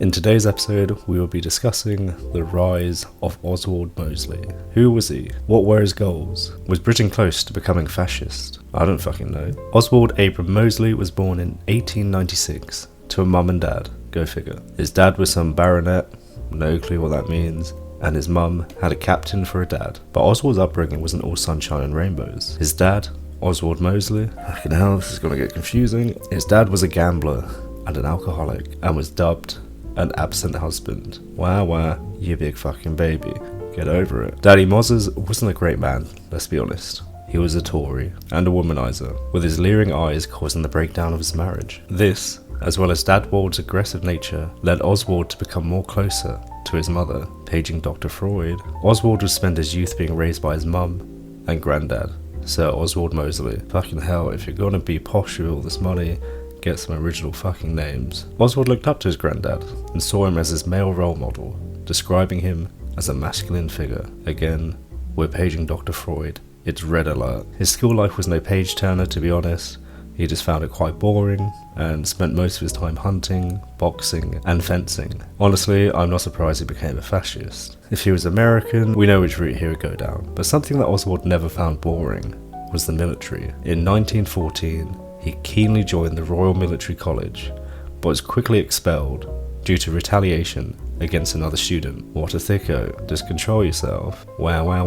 In today's episode, we will be discussing the rise of Oswald Mosley. Who was he? What were his goals? Was Britain close to becoming fascist? I don't fucking know. Oswald Abram Mosley was born in 1896 to a mum and dad. Go figure. His dad was some baronet, no clue what that means, and his mum had a captain for a dad. But Oswald's upbringing wasn't all sunshine and rainbows. His dad, Oswald Mosley, fucking hell, this is gonna get confusing. His dad was a gambler and an alcoholic and was dubbed an absent husband. Wow, you big fucking baby. Get over it. Daddy Moses wasn't a great man, let's be honest. He was a Tory and a womanizer, with his leering eyes causing the breakdown of his marriage. This, as well as Dad Wald's aggressive nature, led Oswald to become more closer to his mother, paging Dr. Freud. Oswald would spend his youth being raised by his mum and granddad, Sir Oswald Mosley. Fucking hell, if you're gonna be posh with all this money, get some original fucking names. Oswald looked up to his granddad and saw him as his male role model, describing him as a masculine figure. Again, we're paging Dr. Freud. It's red alert. His school life was no page turner, to be honest. He just found it quite boring and spent most of his time hunting, boxing and fencing. Honestly, I'm not surprised he became a fascist. If he was American, we know which route he would go down. But something that Oswald never found boring was the military. In 1914, he keenly joined the Royal Military College, but was quickly expelled due to retaliation against another student. What a thicko, just control yourself. Wow.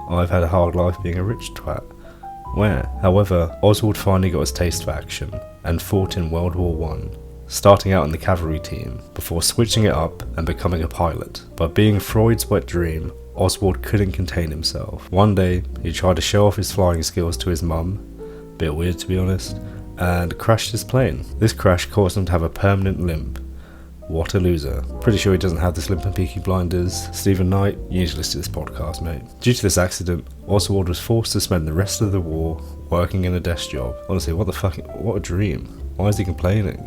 I've had a hard life being a rich twat. Where? However, Oswald finally got his taste for action and fought in World War I, starting out in the cavalry team before switching it up and becoming a pilot. But being Freud's wet dream, Oswald couldn't contain himself. One day, he tried to show off his flying skills to his mum, bit weird to be honest, and crashed his plane. This crash caused him to have a permanent limp. What a loser. Pretty sure he doesn't have this limp in Peaky Blinders. Stephen Knight, you need to listen to this podcast, mate. Due to this accident, Oswald was forced to spend the rest of the war working in a desk job. Honestly, what a dream. Why is he complaining,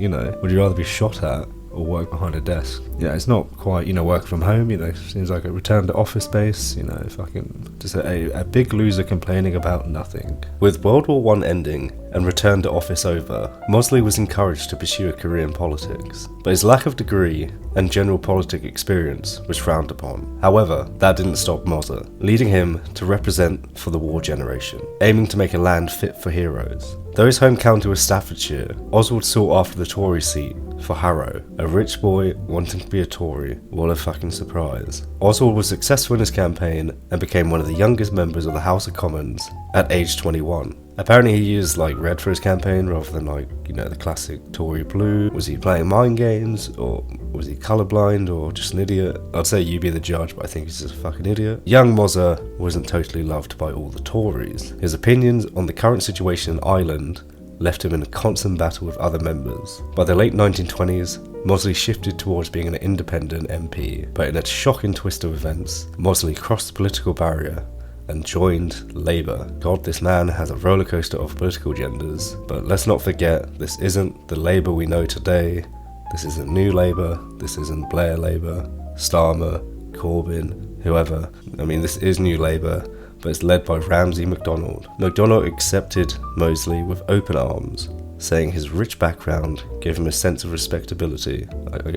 Would you rather be shot at or work behind a desk? Yeah, it's not quite, working from home, seems like a return to office space, fucking just a big loser complaining about nothing. With World War I ending and return to office over, Mosley was encouraged to pursue a career in politics, but his lack of degree and general politic experience was frowned upon. However, that didn't stop Moser, leading him to represent for the war generation, aiming to make a land fit for heroes. Though his home county was Staffordshire, Oswald sought after the Tory seat for Harrow, a rich boy wanting to be a Tory. What a fucking surprise. Oswald was successful in his campaign and became one of the youngest members of the House of Commons at age 21. Apparently he used red for his campaign rather than the classic Tory blue. Was he playing mind games, or was he colourblind, or just an idiot? I'd say you be the judge, but I think he's just a fucking idiot. Young Moser wasn't totally loved by all the Tories. His opinions on the current situation in Ireland left him in a constant battle with other members. By the late 1920s, Mosley shifted towards being an independent MP, but in a shocking twist of events, Mosley crossed the political barrier and joined Labour. God, this man has a rollercoaster of political genders, but let's not forget, this isn't the Labour we know today. This isn't New Labour, this isn't Blair Labour, Starmer, Corbyn, whoever. This is New Labour, but it's led by Ramsay MacDonald. MacDonald accepted Mosley with open arms, saying his rich background gave him a sense of respectability,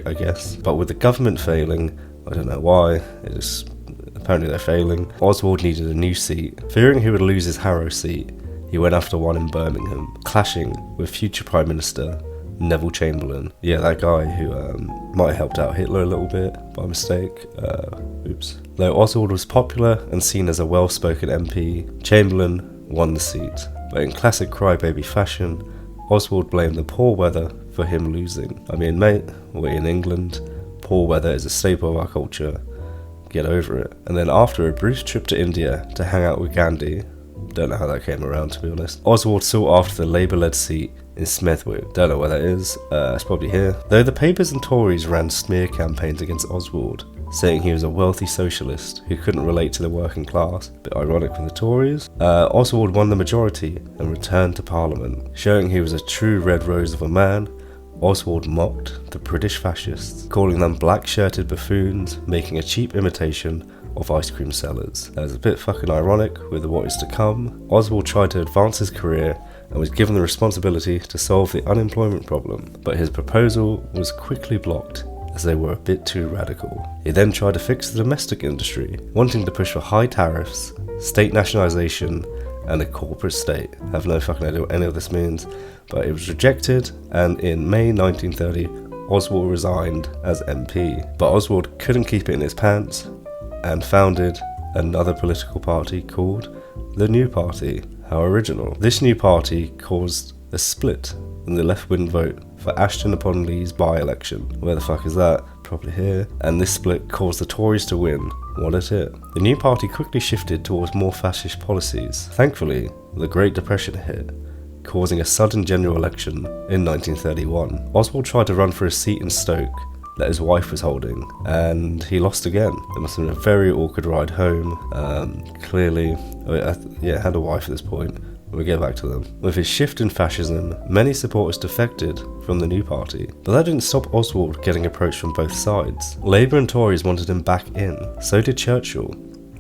I guess. But with the government failing, I don't know why, apparently they're failing, Oswald needed a new seat. Fearing he would lose his Harrow seat, he went after one in Birmingham, clashing with future Prime Minister Neville Chamberlain. Yeah, that guy who might have helped out Hitler a little bit by mistake. Oops. Though Oswald was popular and seen as a well-spoken MP, Chamberlain won the seat. But in classic crybaby fashion, Oswald blamed the poor weather for him losing. Mate, we're in England. Poor weather is a staple of our culture. Get over it. And then after a brief trip to India to hang out with Gandhi, don't know how that came around to be honest, Oswald sought after the Labour-led seat in Smethwick. Don't know where that is, it's probably here. Though the papers and Tories ran smear campaigns against Oswald, saying he was a wealthy socialist who couldn't relate to the working class. Bit ironic from the Tories. Oswald won the majority and returned to Parliament. Showing he was a true red rose of a man, Oswald mocked the British fascists, calling them black-shirted buffoons, making a cheap imitation of ice cream sellers. That was a bit fucking ironic with what is to come. Oswald tried to advance his career and was given the responsibility to solve the unemployment problem, but his proposal was quickly blocked as they were a bit too radical. He then tried to fix the domestic industry, wanting to push for high tariffs, state nationalisation, and a corporate state. I have no fucking idea what any of this means, but it was rejected, and in May 1930, Oswald resigned as MP. But Oswald couldn't keep it in his pants and founded another political party called the New Party. How original. This new party caused a split in the left-wing vote for Ashton-upon-Lee's by-election. Where the fuck is that? Probably here. And this split caused the Tories to win. What a hit. The new party quickly shifted towards more fascist policies. Thankfully, the Great Depression hit, causing a sudden general election in 1931. Oswald tried to run for a seat in Stoke that his wife was holding, and he lost again. It must have been a very awkward ride home. Clearly, had a wife at this point. We'll get back to them. With his shift in fascism, many supporters defected from the new party, but that didn't stop Oswald getting approached from both sides. Labour and Tories wanted him back in, so did Churchill,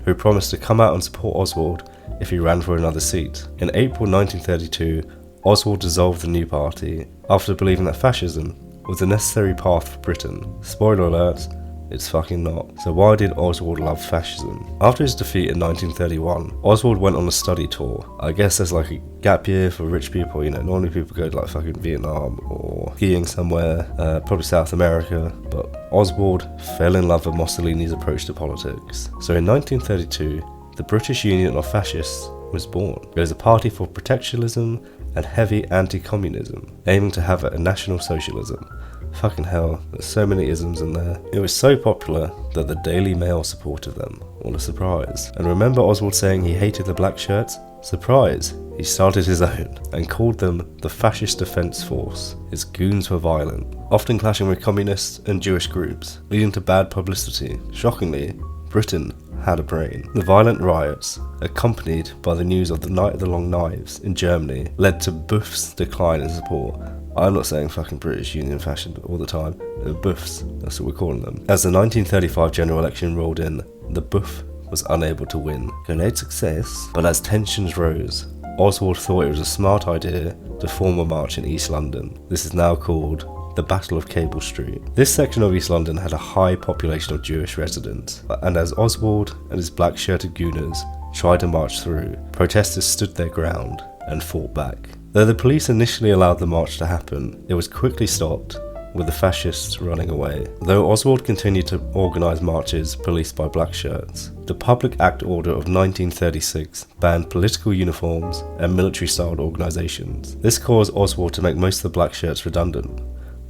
who promised to come out and support Oswald if he ran for another seat. In April 1932, Oswald dissolved the new party after believing that fascism was the necessary path for Britain. Spoiler alert, it's fucking not. So why did Oswald love fascism? After his defeat in 1931, Oswald went on a study tour. I guess there's like a gap year for rich people, normally people go to like fucking Vietnam or skiing somewhere, probably South America, but Oswald fell in love with Mussolini's approach to politics. So in 1932, the British Union of Fascists was born. It was a party for protectionism and heavy anti-communism, aiming to have a national socialism. Fucking hell, there's so many isms in there. It was so popular that the Daily Mail supported them. What a surprise. And remember Oswald saying he hated the black shirts? Surprise, he started his own and called them the Fascist Defence Force. His goons were violent, often clashing with communists and Jewish groups, leading to bad publicity. Shockingly, Britain had a brain. The violent riots, accompanied by the news of the Night of the Long Knives in Germany, led to Bouff's decline in support. I'm not saying fucking British Union fashion all the time. They're Bouffs, that's what we're calling them. As the 1935 general election rolled in, the Bouff was unable to win. Great success, but as tensions rose, Oswald thought it was a smart idea to form a march in East London. This is now called the Battle of Cable Street. This section of East London had a high population of Jewish residents, and as Oswald and his black-shirted gooners tried to march through, protesters stood their ground and fought back. Though the police initially allowed the march to happen, it was quickly stopped, with the fascists running away. Though Oswald continued to organise marches policed by black shirts, the Public Act Order of 1936 banned political uniforms and military-styled organisations. This caused Oswald to make most of the black shirts redundant,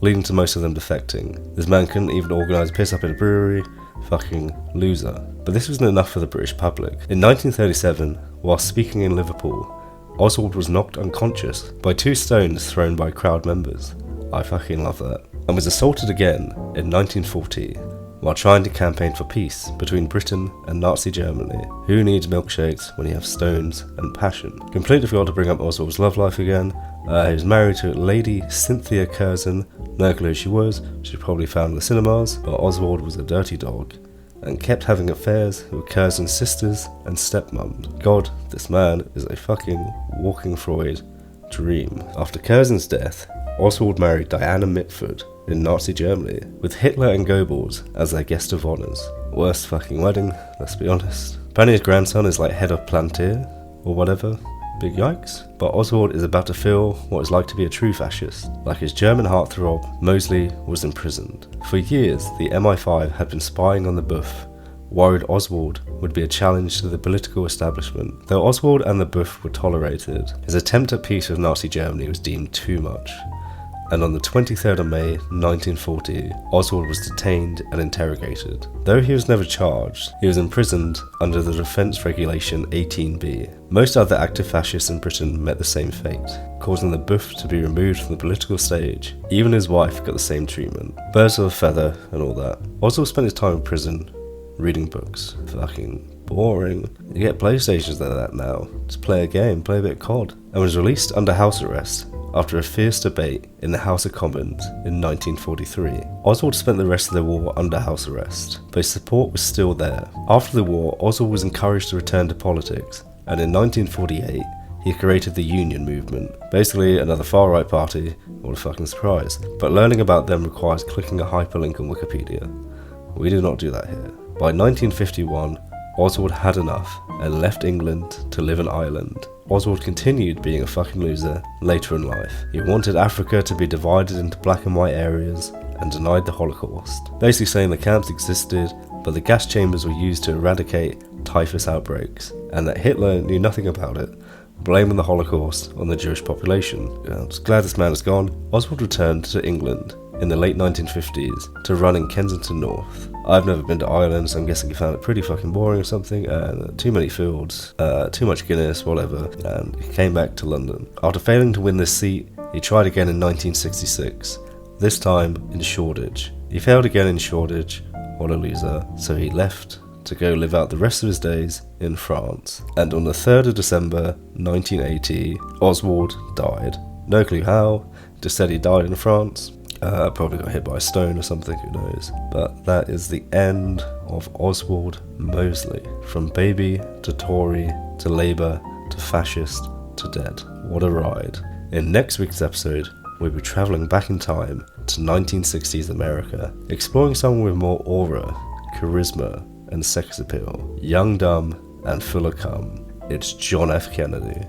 leading to most of them defecting. This man couldn't even organise a piss-up in a brewery. Fucking loser. But this wasn't enough for the British public. In 1937, while speaking in Liverpool, Oswald was knocked unconscious by 2 stones thrown by crowd members. I fucking love that. And was assaulted again in 1940 while trying to campaign for peace between Britain and Nazi Germany. Who needs milkshakes when you have stones and passion? Completely forgot to bring up Oswald's love life again. He was married to Lady Cynthia Curzon. No clue who she was. She probably found in the cinemas, but Oswald was a dirty dog and kept having affairs with Curzon's sisters and stepmom. God, this man is a fucking walking Freud dream. After Curzon's death, Oswald married Diana Mitford in Nazi Germany, with Hitler and Goebbels as their guest of honours. Worst fucking wedding, let's be honest. Apparently his grandson is like head of Plantier, or whatever. Big yikes. But Oswald is about to feel what it's like to be a true fascist. Like his German heartthrob, Mosley was imprisoned. For years, the MI5 had been spying on the Bouff, worried Oswald would be a challenge to the political establishment. Though Oswald and the Bouff were tolerated, his attempt at peace with Nazi Germany was deemed too much. And on the 23rd of May 1940, Oswald was detained and interrogated. Though he was never charged, he was imprisoned under the Defence Regulation 18B. Most other active fascists in Britain met the same fate, causing the Bouff to be removed from the political stage. Even his wife got the same treatment. Birds of a feather and all that. Oswald spent his time in prison reading books. Fucking boring. You get PlayStations like that now. Just play a game, play a bit of COD. And was released under house arrest after a fierce debate in the House of Commons in 1943. Oswald spent the rest of the war under house arrest, but his support was still there. After the war, Oswald was encouraged to return to politics, and in 1948, he created the Union movement. Basically, another far-right party. What a fucking surprise. But learning about them requires clicking a hyperlink on Wikipedia. We do not do that here. By 1951, Oswald had enough and left England to live in Ireland. Oswald continued being a fucking loser later in life. He wanted Africa to be divided into black and white areas and denied the Holocaust, basically saying the camps existed, but the gas chambers were used to eradicate typhus outbreaks, and that Hitler knew nothing about it, blaming the Holocaust on the Jewish population. I'm just glad this man is gone. Oswald returned to England in the late 1950s to run in Kensington North. I've never been to Ireland, so I'm guessing he found it pretty fucking boring or something, and too many fields, too much Guinness, whatever, and he came back to London. After failing to win this seat, he tried again in 1966, this time in Shoreditch. He failed again in Shoreditch, what a loser, so he left to go live out the rest of his days in France. And on the 3rd of December 1980, Oswald died. No clue how, just said he died in France. Probably got hit by a stone or something, who knows. But that is the end of Oswald Mosley. From baby to Tory to Labour to fascist to dead. What a ride. In next week's episode, we'll be travelling back in time to 1960s America, exploring someone with more aura, charisma, and sex appeal. Young, dumb, and full of cum. It's John F. Kennedy.